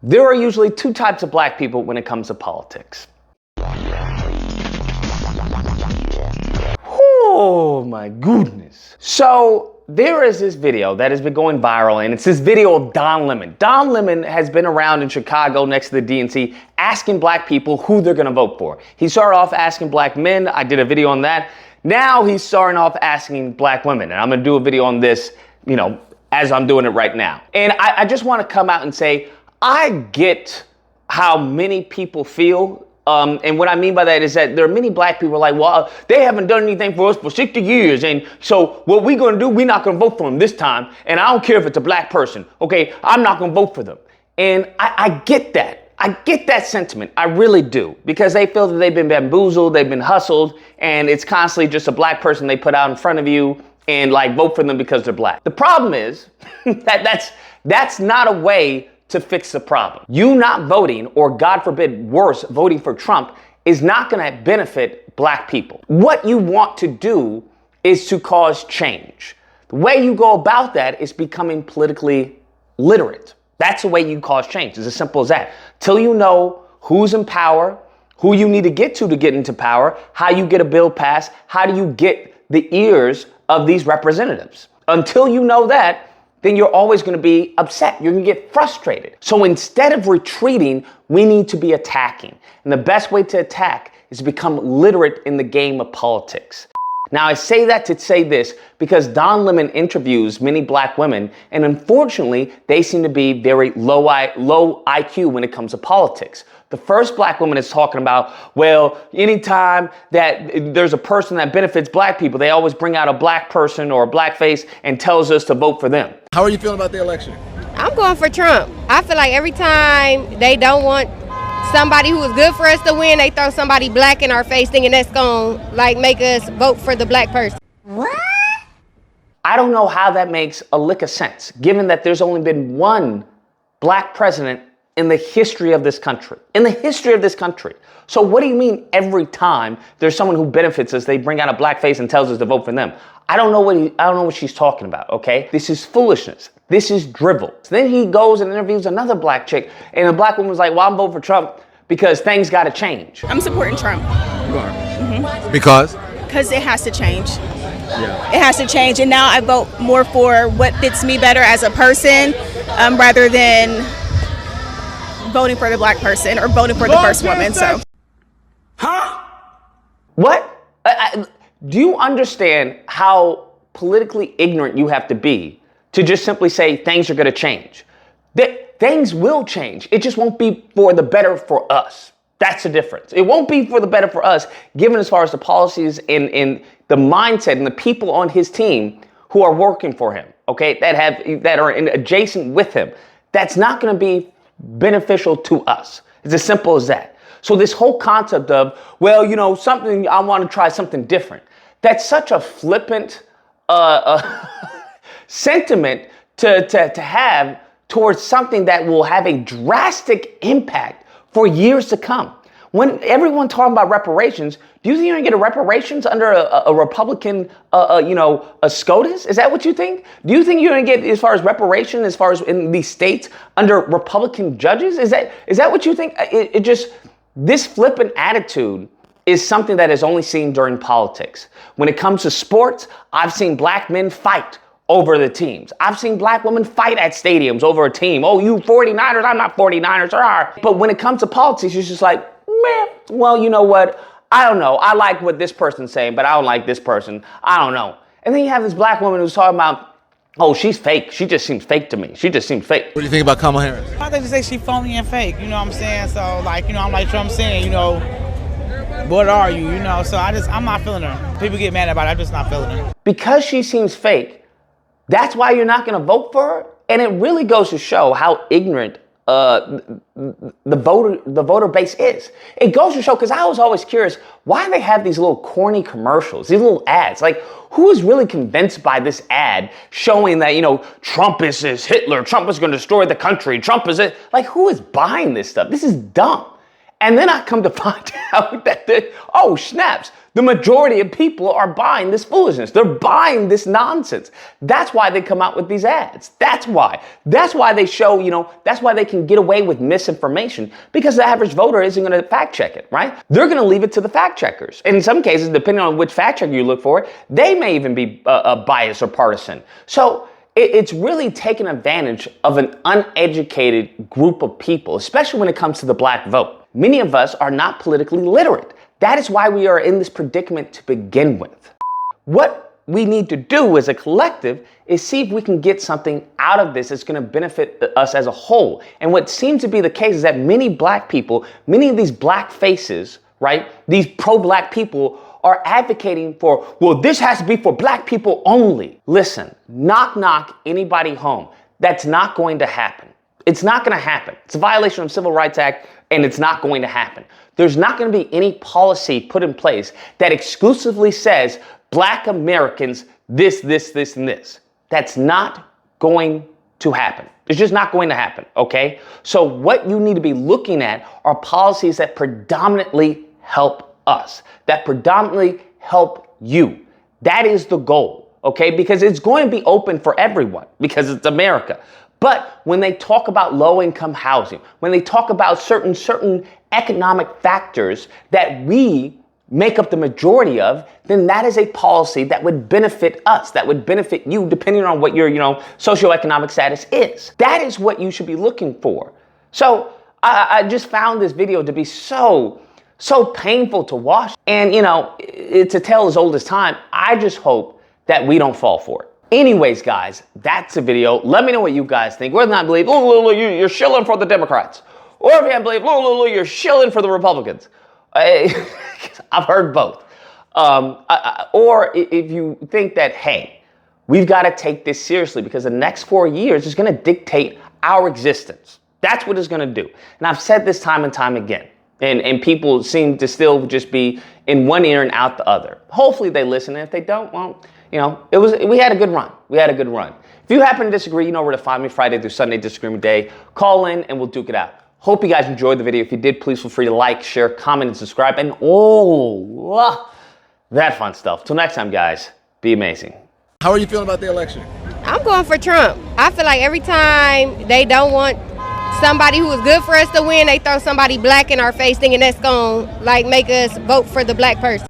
There are usually two types of black people when it comes to politics. Oh my goodness. So there is this video that has been going viral, and it's this video of Don Lemon. Don Lemon has been around in Chicago next to the DNC asking black people who they're gonna vote for. He started off asking black men. I did a video on that. Now he's starting off asking black women, and I'm gonna do a video on this, as I'm doing it right now. And I just wanna come out and say, I get how many people feel. And what I mean by that is that there are many black people like, well, they haven't done anything for us for 60 years. And so what we're going to do, we're not going to vote for them this time. And I don't care if it's a black person. Okay, I'm not going to vote for them. And I get that. I get that sentiment. I really do. Because they feel that they've been bamboozled, they've been hustled, and it's constantly just a black person they put out in front of you and like vote for them because they're black. The problem is that that's not a way to fix the problem. You not voting, or God forbid, worse, voting for Trump is not going to benefit black people. What you want to do is to cause change. The way you go about that is becoming politically literate. That's the way you cause change. It's as simple as that. Till you know who's in power, who you need to get into power, how you get a bill passed, how do you get the ears of these representatives. Until you know that, then you're always going to be upset. You're going to get frustrated. So instead of retreating, we need to be attacking. And the best way to attack is to become literate in the game of politics. Now, I say that to say this because Don Lemon interviews many black women, and unfortunately, they seem to be very low IQ when it comes to politics. The first black woman is talking about, well, anytime that there's a person that benefits black people, they always bring out a black person or a black face and tells us to vote for them. How are you feeling about the election? I'm going for Trump. I feel like every time they don't want somebody who is good for us to win, they throw somebody black in our face thinking that's going to make us vote for the black person. What? I don't know how that makes a lick of sense, given that there's only been one black president in the history of this country. In the history of this country. So what do you mean every time there's someone who benefits us, they bring out a black face and tells us to vote for them? I don't know what she's talking about, okay? This is foolishness. This is drivel. So then he goes and interviews another black chick, and the black woman's like, well, I'm voting for Trump because things gotta change. I'm supporting Trump. You are? Mm-hmm. Because? Because it has to change. Yeah. It has to change, and now I vote more for what fits me better as a person, rather than voting for the black person or voting for the first woman. So, What? Do you understand how politically ignorant you have to be to just simply say things are going to change? Things will change. It just won't be for the better for us. That's the difference. It won't be for the better for us, given as far as the policies and the mindset and the people on his team who are working for him, okay, that are adjacent with him. That's not going to be beneficial to us. It's as simple as that. So this whole concept of, well, I want to try something different. That's such a flippant sentiment to have towards something that will have a drastic impact for years to come. When everyone talking about reparations, do you think you're gonna get a reparations under a Republican, a SCOTUS? Is that what you think? Do you think you're gonna get as far as reparation, as far as in these states under Republican judges? Is that what you think? This flippant attitude is something that is only seen during politics. When it comes to sports, I've seen black men fight over the teams. I've seen black women fight at stadiums over a team. Oh, you 49ers, I'm not 49ers. But when it comes to politics, it's just like, man, well, you know what? I don't know. I like what this person's saying, but I don't like this person. I don't know. And then you have this black woman who's talking about, oh, she's fake. She just seems fake to me. She just seems fake. What do you think about Kamala Harris? I think they say she phony and fake, you know what I'm saying? So, I'm like Trump saying, what are you, So I'm not feeling her. People get mad about it. I'm just not feeling her. Because she seems fake, that's why you're not going to vote for her? And it really goes to show how ignorant the voter base is. It goes to show, because I was always curious, why do they have these little corny commercials, these little ads? Like, who is really convinced by this ad showing that, Trump is Hitler, Trump is going to destroy the country, Trump is it? Like, who is buying this stuff? This is dumb. And then I come to find out that, oh snaps, the majority of people are buying this foolishness. They're buying this nonsense. That's why they come out with these ads. That's why. That's why they show, that's why they can get away with misinformation, because the average voter isn't going to fact check it, right? They're going to leave it to the fact checkers. And in some cases, depending on which fact checker you look for, they may even be biased or partisan. So it's really taking advantage of an uneducated group of people, especially when it comes to the black vote. Many of us are not politically literate. That is why we are in this predicament to begin with. What we need to do as a collective is see if we can get something out of this that's going to benefit us as a whole. And what seems to be the case is that many black people, many of these black faces, right, these pro-black people are advocating for, well, this has to be for black people only. Listen, knock anybody home. That's not going to happen. It's not going to happen. It's a violation of Civil Rights Act, and it's not going to happen. There's not going to be any policy put in place that exclusively says black Americans this, and this. That's not going to happen. It's just not going to happen, okay? So what you need to be looking at are policies that predominantly help us, that predominantly help you. That is the goal, okay? Because it's going to be open for everyone because it's America. But when they talk about low-income housing, when they talk about certain economic factors that we make up the majority of, then that is a policy that would benefit us, that would benefit you, depending on what your, socioeconomic status is. That is what you should be looking for. So I just found this video to be so painful to watch. And, it's a tale as old as time. I just hope that we don't fall for it. Anyways, guys, that's the video. Let me know what you guys think. Whether or not believe, you're shilling for the Democrats. Or if you believe, you're shilling for the Republicans. I've heard both. Or if you think that, hey, we've got to take this seriously because the next 4 years is going to dictate our existence. That's what it's going to do. And I've said this time and time again. And people seem to still just be in one ear and out the other. Hopefully they listen. And if they don't, well, we had a good run. We had a good run. If you happen to disagree, you know where to find me Friday through Sunday, Disagreement Day. Call in and we'll duke it out. Hope you guys enjoyed the video. If you did, please feel free to like, share, comment, and subscribe. And that fun stuff. Till next time, guys, be amazing. How are you feeling about the election? I'm going for Trump. I feel like every time they don't want somebody who is good for us to win, they throw somebody black in our face thinking that's going to make us vote for the black person.